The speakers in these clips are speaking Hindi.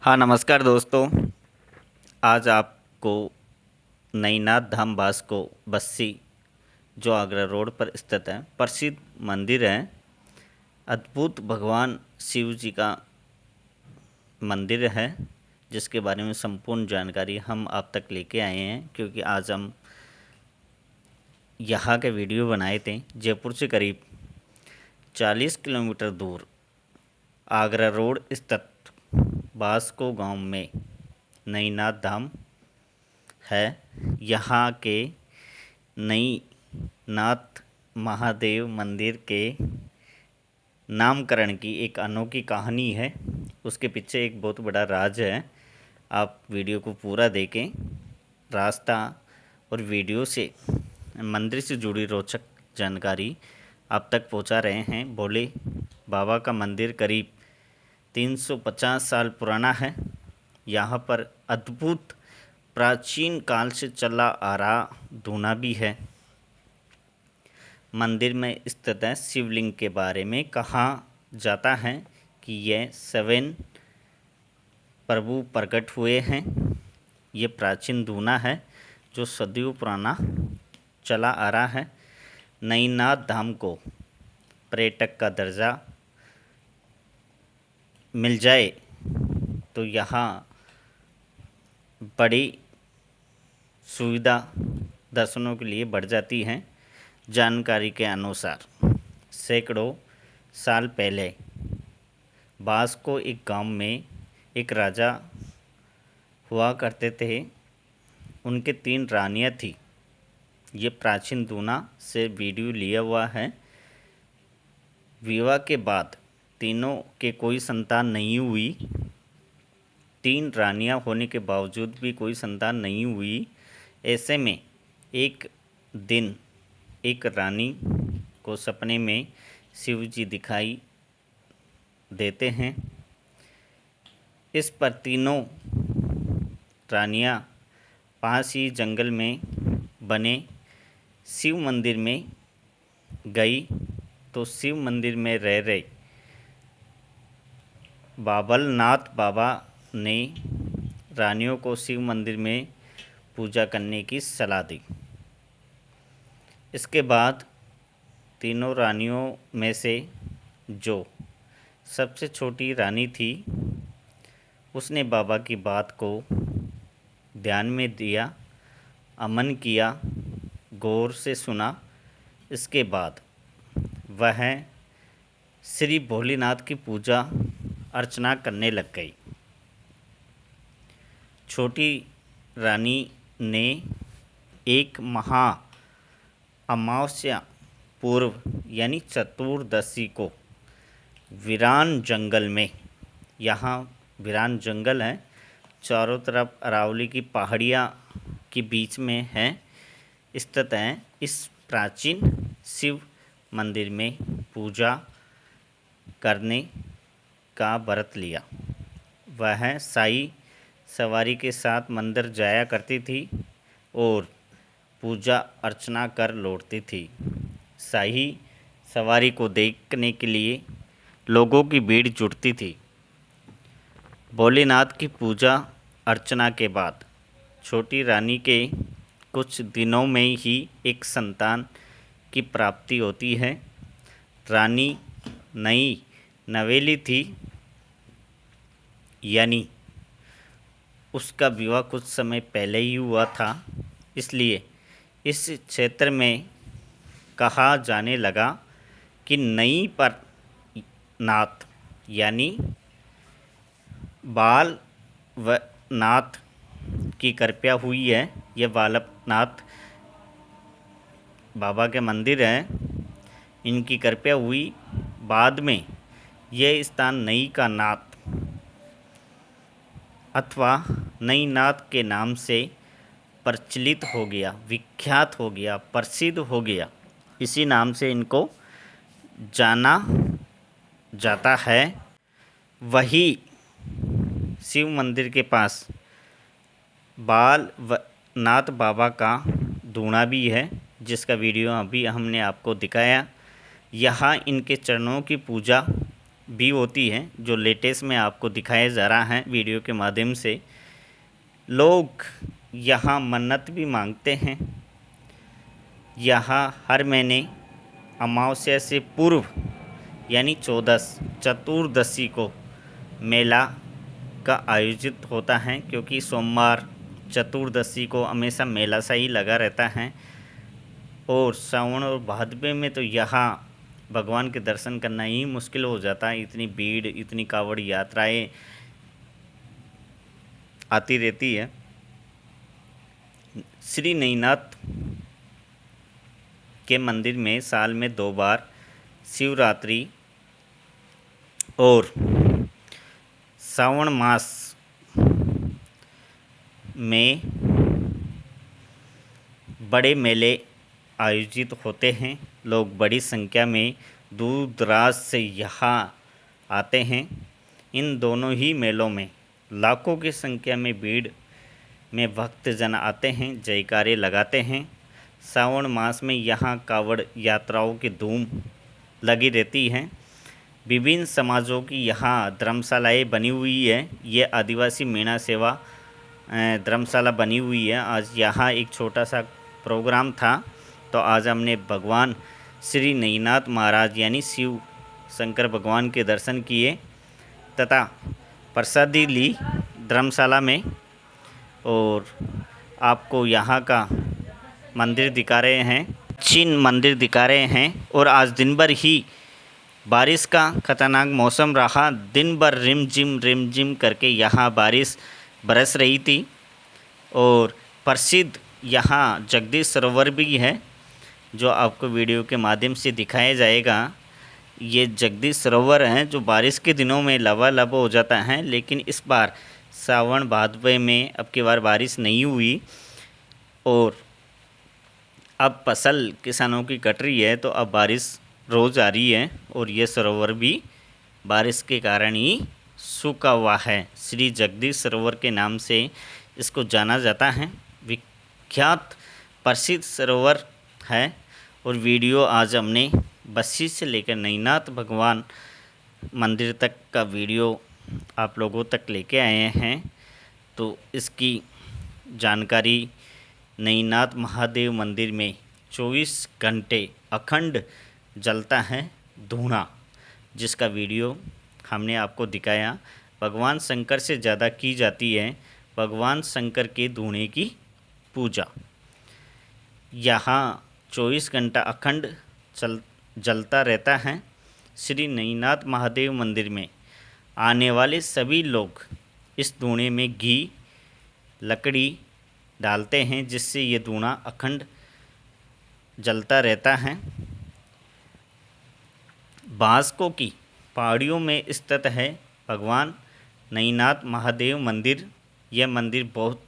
हाँ नमस्कार दोस्तों। आज आपको नईनाथ धाम बास्को बस्सी जो आगरा रोड पर स्थित है प्रसिद्ध मंदिर है। अद्भुत भगवान शिव जी का मंदिर है जिसके बारे में संपूर्ण जानकारी हम आप तक लेके आए हैं, क्योंकि आज हम यहाँ के वीडियो बनाए थे। जयपुर से करीब 40 किलोमीटर दूर आगरा रोड स्थित बास्को गांव में नईनाथ धाम है। यहाँ के नई नाथ महादेव मंदिर के नामकरण की एक अनोखी कहानी है। उसके पीछे एक बहुत बड़ा राज है। आप वीडियो को पूरा देखें। रास्ता और वीडियो से मंदिर से जुड़ी रोचक जानकारी आप तक पहुंचा रहे हैं। भोले बाबा का मंदिर करीब 350 साल पुराना है। यहाँ पर अद्भुत प्राचीन काल से चला आ रहा धूना भी है। मंदिर में स्थित है शिवलिंग के बारे में कहा जाता है कि यह 7 प्रभु प्रकट हुए हैं। ये प्राचीन धूना है जो सदियों पुराना चला आ रहा है। नईनाथ धाम को पर्यटक का दर्जा मिल जाए तो यहाँ बड़ी सुविधा दर्शनों के लिए बढ़ जाती हैं। जानकारी के अनुसार सैकड़ों साल पहले बास्को एक गांव में एक राजा हुआ करते थे। उनके 3 रानियां थी। ये प्राचीन दूना से वीडियो लिया हुआ है। विवाह के बाद तीनों के कोई संतान नहीं हुई। 3 रानियां होने के बावजूद भी कोई संतान नहीं हुई। ऐसे में एक दिन एक रानी को सपने में शिव जी दिखाई देते हैं। इस पर तीनों रानियां पास ही जंगल में बने शिव मंदिर में गई तो शिव मंदिर में रह रहे बाबलनाथ बाबा ने रानियों को शिव मंदिर में पूजा करने की सलाह दी। इसके बाद तीनों रानियों में से जो सबसे छोटी रानी थी उसने बाबा की बात को ध्यान में दिया, अमन किया, गौर से सुना। इसके बाद वह श्री भोलेनाथ की पूजा अर्चना करने लग गई। छोटी रानी ने एक महा अमावस्या पूर्व यानी चतुर्दशी को वीरान जंगल में, यहाँ वीरान जंगल है, चारों तरफ अरावली की पहाड़ियाँ के बीच में है स्थित हैं, इस प्राचीन शिव मंदिर में पूजा करने का व्रत लिया। वह शाही सवारी के साथ मंदिर जाया करती थी और पूजा अर्चना कर लौटती थी। शाही सवारी को देखने के लिए लोगों की भीड़ जुटती थी। भोलेनाथ की पूजा अर्चना के बाद छोटी रानी के कुछ दिनों में ही एक संतान की प्राप्ति होती है। रानी नई नवेली थी, यानी उसका विवाह कुछ समय पहले ही हुआ था। इसलिए इस क्षेत्र में कहा जाने लगा कि नई पर नाथ यानी बाल व नाथ की कृपा हुई है। यह बालकनाथ बाबा के मंदिर हैं, इनकी कृपा हुई। बाद में यह स्थान नई का नाथ अथवा नईनाथ के नाम से प्रचलित हो गया, विख्यात हो गया, प्रसिद्ध हो गया। इसी नाम से इनको जाना जाता है। वही शिव मंदिर के पास बालनाथ बाबा का धूना भी है, जिसका वीडियो अभी हमने आपको दिखाया। यहाँ इनके चरणों की पूजा भी होती है, जो लेटेस्ट में आपको दिखाया जा रहा है वीडियो के माध्यम से। लोग यहाँ मन्नत भी मांगते हैं। यहाँ हर महीने अमावस्या से पूर्व यानी चतुर्दशी को मेला का आयोजित होता है, क्योंकि सोमवार चतुर्दशी को हमेशा मेला सा ही लगा रहता है। और सावन और भादवे में तो यहाँ भगवान के दर्शन करना ही मुश्किल हो जाता है। इतनी भीड़, इतनी कावड़ यात्राएं आती रहती है। श्री नईनाथ के मंदिर में साल में 2 बार शिवरात्रि और श्रावण मास में बड़े मेले आयोजित होते हैं। लोग बड़ी संख्या में दूर दराज से यहाँ आते हैं। इन दोनों ही मेलों में लाखों की संख्या में भीड़ में भक्तजन आते हैं, जयकारे लगाते हैं। सावन मास में यहाँ कावड़ यात्राओं की धूम लगी रहती है। विभिन्न समाजों की यहाँ धर्मशालाएँ बनी हुई है। ये आदिवासी मीणा सेवा धर्मशाला बनी हुई है। आज यहाँ एक छोटा सा प्रोग्राम था, तो आज हमने भगवान श्री नईनाथ महाराज यानी शिव शंकर भगवान के दर्शन किए तथा प्रसादी ली धर्मशाला में। और आपको यहाँ का मंदिर दिखा रहे हैं, प्राचीन मंदिर दिखा रहे हैं। और आज दिन भर ही बारिश का खतरनाक मौसम रहा। दिन भर रिमझिम करके यहाँ बारिश बरस रही थी। और प्रसिद्ध यहाँ जगदीश सरोवर भी है, जो आपको वीडियो के माध्यम से दिखाया जाएगा। ये जगदीश सरोवर है जो बारिश के दिनों में लबालब हो जाता है, लेकिन इस बार सावन भादवे में अब की बार बारिश नहीं हुई। और अब फसल किसानों की कट रही है, तो अब बारिश रोज़ आ रही है। और ये सरोवर भी बारिश के कारण ही सूखा हुआ है। श्री जगदीश सरोवर के नाम से इसको जाना जाता है। विख्यात प्रसिद्ध सरोवर है। और वीडियो आज हमने बस्सी से लेकर नईनाथ भगवान मंदिर तक का वीडियो आप लोगों तक लेके आए हैं। तो इसकी जानकारी, नईनाथ महादेव मंदिर में 24 घंटे अखंड जलता है धूना, जिसका वीडियो हमने आपको दिखाया। भगवान शंकर से ज़्यादा की जाती है भगवान शंकर के धूने की पूजा। यहाँ 24 घंटा अखंड जलता रहता है। श्री नईनाथ महादेव मंदिर में आने वाले सभी लोग इस धूने में घी, लकड़ी डालते हैं, जिससे ये धूना अखंड जलता रहता है। बांसकों की पहाड़ियों में स्थित है भगवान नईनाथ महादेव मंदिर। यह मंदिर बहुत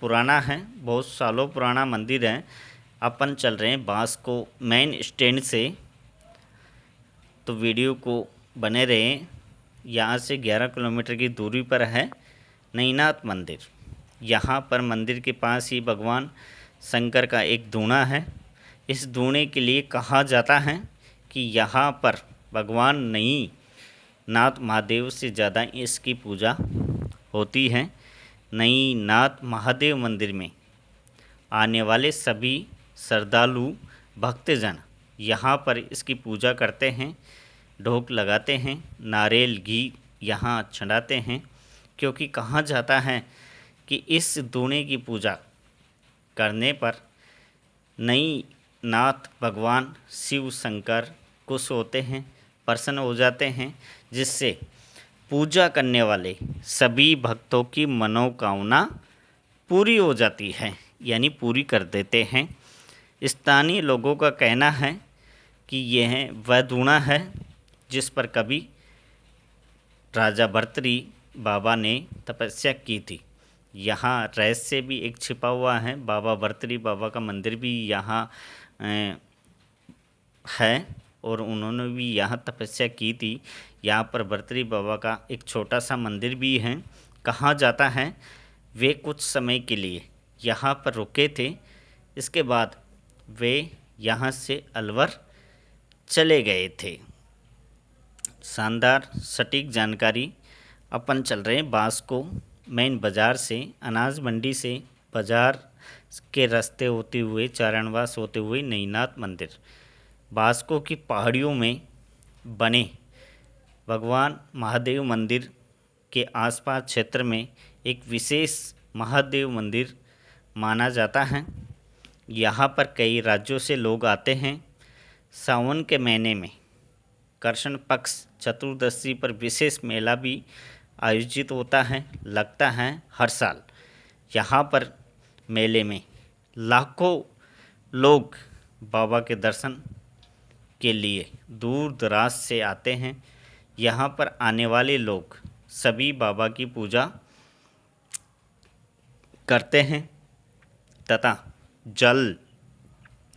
पुराना है, बहुत सालों पुराना मंदिर है। अपन चल रहे हैं बांसको मेन स्टैंड से, तो वीडियो को बने रहें। यहाँ से 11 किलोमीटर की दूरी पर है नईनाथ मंदिर। यहाँ पर मंदिर के पास ही भगवान शंकर का एक धूना है। इस धूने के लिए कहा जाता है कि यहाँ पर भगवान नईनाथ महादेव से ज़्यादा इसकी पूजा होती है। नईनाथ महादेव मंदिर में आने वाले सभी श्रद्धालु भक्तजन यहाँ पर इसकी पूजा करते हैं, ढोक लगाते हैं, नारियल घी यहाँ चढ़ाते हैं। क्योंकि कहा जाता है कि इस धूने की पूजा करने पर नईनाथ भगवान शिव शंकर खुश होते हैं, प्रसन्न हो जाते हैं, जिससे पूजा करने वाले सभी भक्तों की मनोकामना पूरी हो जाती है, यानी पूरी कर देते हैं। स्थानीय लोगों का कहना है कि यह वह धूना है जिस पर कभी राजा भर्तृहरि बाबा ने तपस्या की थी। यहाँ रहस्य भी एक छिपा हुआ है। बाबा भर्तृहरि बाबा का मंदिर भी यहाँ है और उन्होंने भी यहाँ तपस्या की थी। यहाँ पर भर्तृहरि बाबा का एक छोटा सा मंदिर भी है। कहा जाता है वे कुछ समय के लिए यहाँ पर रुके थे, इसके बाद वे यहाँ से अलवर चले गए थे। शानदार सटीक जानकारी। अपन चल रहे हैं बास्को मेन बाज़ार से, अनाज मंडी से बाज़ार के रास्ते होते हुए चारणवास होते हुए नईनाथ मंदिर। बास्को की पहाड़ियों में बने भगवान महादेव मंदिर के आसपास क्षेत्र में एक विशेष महादेव मंदिर माना जाता है। यहाँ पर कई राज्यों से लोग आते हैं। सावन के महीने में कृष्ण पक्ष चतुर्दशी पर विशेष मेला भी आयोजित होता है, लगता है हर साल। यहाँ पर मेले में लाखों लोग बाबा के दर्शन के लिए दूर दराज से आते हैं। यहाँ पर आने वाले लोग सभी बाबा की पूजा करते हैं तथा जल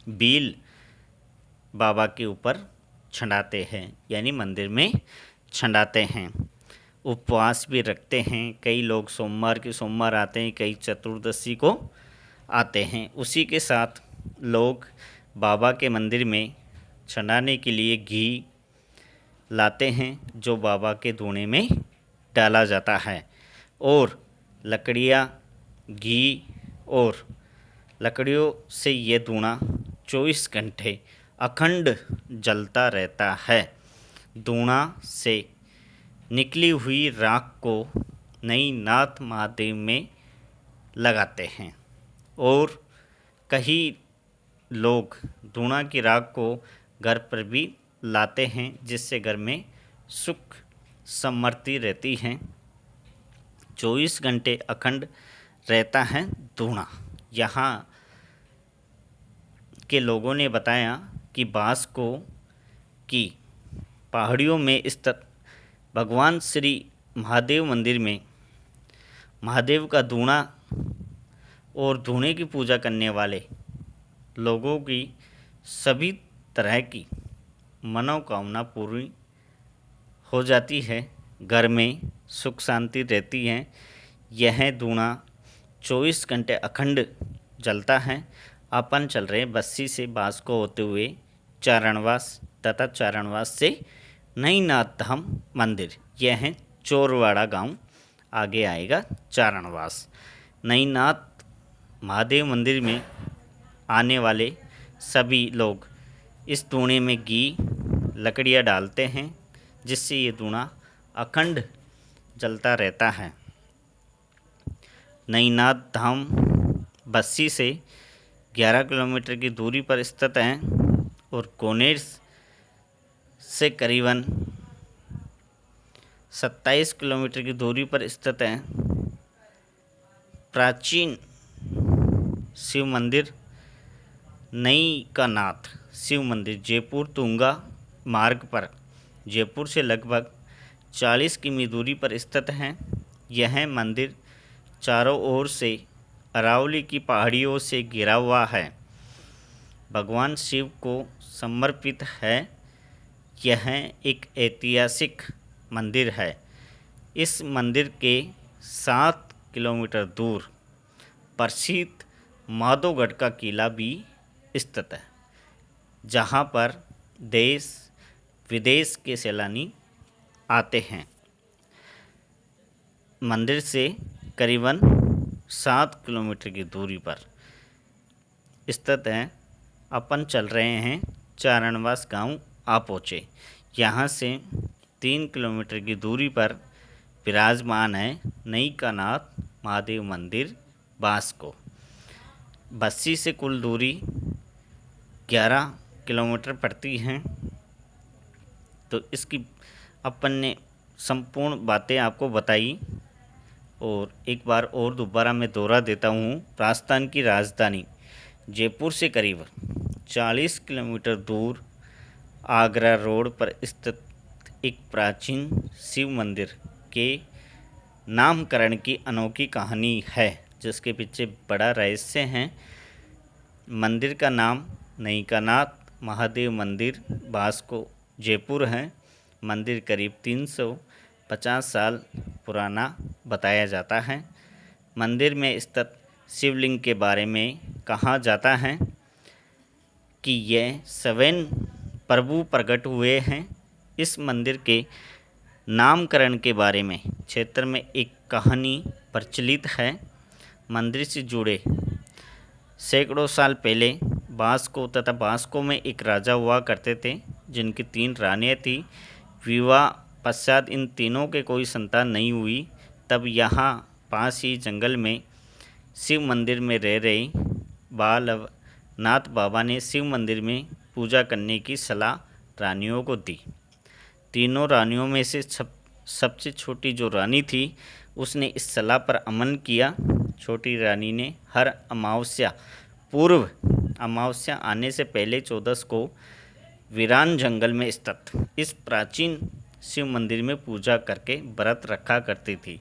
बील बाबा के ऊपर छंडाते हैं, यानी मंदिर में छंडाते हैं। उपवास भी रखते हैं। कई लोग सोमवार के सोमवार आते हैं, कई चतुर्दशी को आते हैं। उसी के साथ लोग बाबा के मंदिर में छंडाने के लिए घी लाते हैं, जो बाबा के धूणे में डाला जाता है, और लकड़ियाँ, घी और लकड़ियों से ये धूणा 24 घंटे अखंड जलता रहता है। धूणा से निकली हुई राख को नईनाथ महादेव में लगाते हैं, और कई लोग धूणा की राख को घर पर भी लाते हैं, जिससे घर में सुख समृद्धि रहती है। 24 घंटे अखंड रहता है धूणा। यहाँ के लोगों ने बताया कि बास्को की पहाड़ियों में स्थित भगवान श्री महादेव मंदिर में महादेव का धूणा और धूणे की पूजा करने वाले लोगों की सभी तरह की मनोकामना पूरी हो जाती है। घर में सुख शांति रहती है। यह धूणा 24 घंटे अखंड जलता है। अपन चल रहे बस्सी से बास्को होते हुए चारणवास तथा चारणवास से नईनाथ धाम मंदिर। यह है चोरवाड़ा गांव, आगे आएगा चारणवास। नईनाथ महादेव मंदिर में आने वाले सभी लोग इस धूणे में घी लकड़ियाँ डालते हैं, जिससे ये धूणा अखंड जलता रहता है। नईनाथ धाम बस्सी से 11 किलोमीटर की दूरी पर स्थित है और कोनेर से करीबन 27 किलोमीटर की दूरी पर स्थित है। प्राचीन शिव मंदिर नई का नाथ शिव मंदिर जयपुर तुंगा मार्ग पर जयपुर से लगभग 40 किमी दूरी पर स्थित है। यह मंदिर चारों ओर से अरावली की पहाड़ियों से घिरा हुआ है। भगवान शिव को समर्पित है। यह एक ऐतिहासिक मंदिर है। इस मंदिर के 7 किलोमीटर दूर प्रसिद्ध माधोगढ़ का किला भी स्थित है, जहाँ पर देश विदेश के सैलानी आते हैं। मंदिर से करीबन 7 किलोमीटर की दूरी पर स्थित है। अपन चल रहे हैं चारणवास गांव आ पहुँचे। यहाँ से 3 किलोमीटर की दूरी पर विराजमान है नई का नाथ महादेव मंदिर बास्को। बस्सी से कुल दूरी 11 किलोमीटर पड़ती है। तो इसकी अपन ने संपूर्ण बातें आपको बताई, और एक बार और दोबारा मैं दोहरा देता हूँ। राजस्थान की राजधानी जयपुर से करीब 40 किलोमीटर दूर आगरा रोड पर स्थित एक प्राचीन शिव मंदिर के नामकरण की अनोखी कहानी है, जिसके पीछे बड़ा रहस्य है। मंदिर का नाम नईकानाथ महादेव मंदिर बास्को जयपुर है। मंदिर करीब 350 साल पुराना बताया जाता है। मंदिर में स्थित शिवलिंग के बारे में कहा जाता है कि यह 7 प्रभु प्रकट हुए हैं, इस मंदिर के नामकरण के बारे में क्षेत्र में एक कहानी प्रचलित है। मंदिर से जुड़े सैकड़ों साल पहले बांसको में एक राजा हुआ करते थे, जिनकी 3 रानियाँ थीं। विवाह पश्चात इन तीनों के कोई संतान नहीं हुई। तब यहाँ पास ही जंगल में शिव मंदिर में रह रहे बालवनाथ बाबा ने शिव मंदिर में पूजा करने की सलाह रानियों को दी। तीनों रानियों में से सबसे छोटी जो रानी थी, उसने इस सलाह पर अमल किया। छोटी रानी ने हर अमावस्या आने से पहले 14 को वीरान जंगल में स्थित इस प्राचीन शिव मंदिर में पूजा करके व्रत रखा करती थी।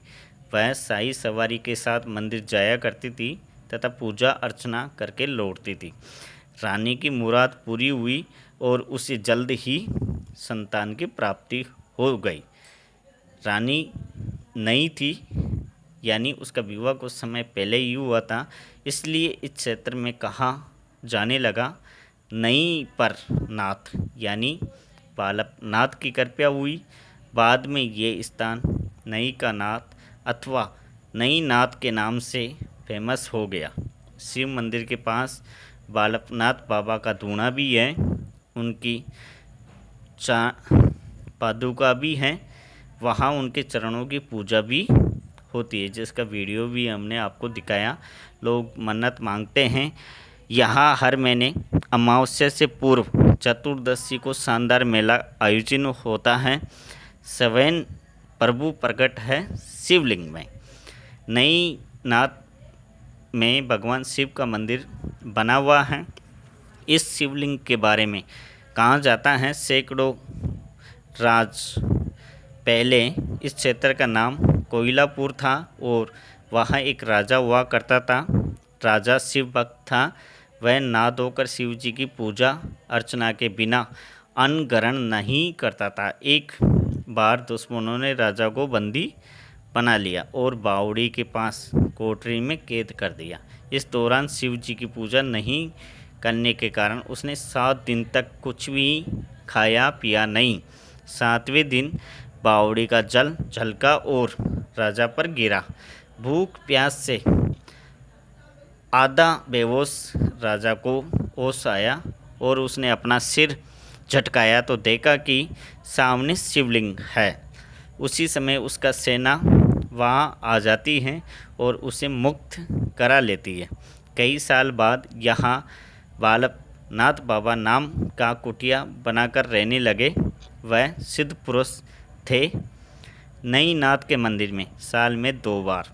वह शाही सवारी के साथ मंदिर जाया करती थी तथा पूजा अर्चना करके लौटती थी। रानी की मुराद पूरी हुई और उसे जल्द ही संतान की प्राप्ति हो गई। रानी नई थी, यानी उसका विवाह कुछ समय पहले ही हुआ था, इसलिए इस क्षेत्र में कहा जाने लगा नई पर नाथ, यानी बालकनाथ की कृपा हुई। बाद में ये स्थान नई का नाथ अथवा नई नाथ के नाम से फेमस हो गया। शिव मंदिर के पास बालकनाथ बाबा का धूना भी है, उनकी पादुका भी है, वहाँ उनके चरणों की पूजा भी होती है, जिसका वीडियो भी हमने आपको दिखाया। लोग मन्नत मांगते हैं। यहाँ हर महीने अमावस्या से पूर्व चतुर्दशी को शानदार मेला आयोजन होता है। स्वयं प्रभु प्रकट है शिवलिंग में। नई नाथ में भगवान शिव का मंदिर बना हुआ है। इस शिवलिंग के बारे में कहा जाता है सैकड़ों राज पहले इस क्षेत्र का नाम कोयलापुर था और वहाँ एक राजा हुआ करता था। राजा शिव भक्त था। वह नहा धोकर शिव जी की पूजा अर्चना के बिना अन्न ग्रहण नहीं करता था। एक बार दुश्मनों ने राजा को बंदी बना लिया और बावड़ी के पास कोठरी में कैद कर दिया। इस दौरान शिव जी की पूजा नहीं करने के कारण उसने 7 दिन तक कुछ भी खाया पिया नहीं। 7वें दिन बावड़ी का जल झलका और राजा पर गिरा। भूख प्यास से आधा बेहोश राजा को होश आया और उसने अपना सिर झटकाया तो देखा कि सामने शिवलिंग है। उसी समय उसका सेना वहाँ आ जाती है और उसे मुक्त करा लेती है। कई साल बाद यहाँ बालकनाथ बाबा नाम का कुटिया बनाकर रहने लगे। वह सिद्ध पुरुष थे। नई नाथ के मंदिर में साल में 2 बार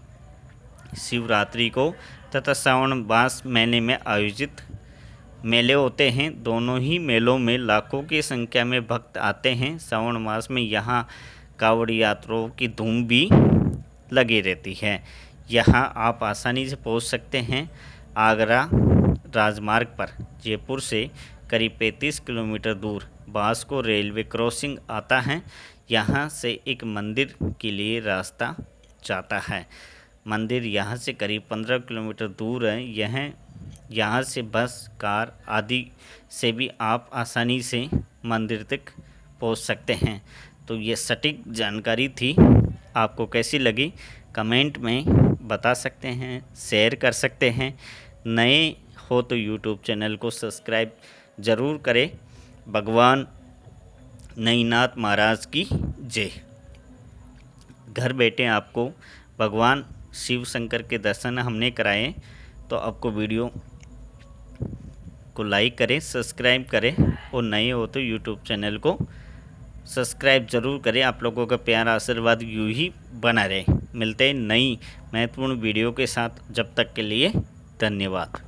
शिवरात्रि को तथा श्रावण मास महीने में आयोजित मेले होते हैं। दोनों ही मेलों में लाखों की संख्या में भक्त आते हैं। श्रावण मास में यहाँ कावड़ यात्रियों की धूम भी लगी रहती है। यहाँ आप आसानी से पहुँच सकते हैं। आगरा राजमार्ग पर जयपुर से करीब 35 किलोमीटर दूर बांसको रेलवे क्रॉसिंग आता है। यहाँ से एक मंदिर के लिए रास्ता जाता है। मंदिर यहाँ से करीब 15 किलोमीटर दूर है। यहाँ से बस, कार आदि से भी आप आसानी से मंदिर तक पहुँच सकते हैं। तो ये सटीक जानकारी थी। आपको कैसी लगी कमेंट में बता सकते हैं, शेयर कर सकते हैं। नए हो तो यूट्यूब चैनल को सब्सक्राइब ज़रूर करें। भगवान नईनाथ महाराज की जय। घर बैठे आपको भगवान शिव शंकर के दर्शन हमने कराए, तो आपको वीडियो को लाइक करें, सब्सक्राइब करें और नए हो तो यूट्यूब चैनल को सब्सक्राइब ज़रूर करें। आप लोगों का प्यार आशीर्वाद यूँ ही बना रहे। मिलते हैं नई महत्वपूर्ण वीडियो के साथ। जब तक के लिए धन्यवाद।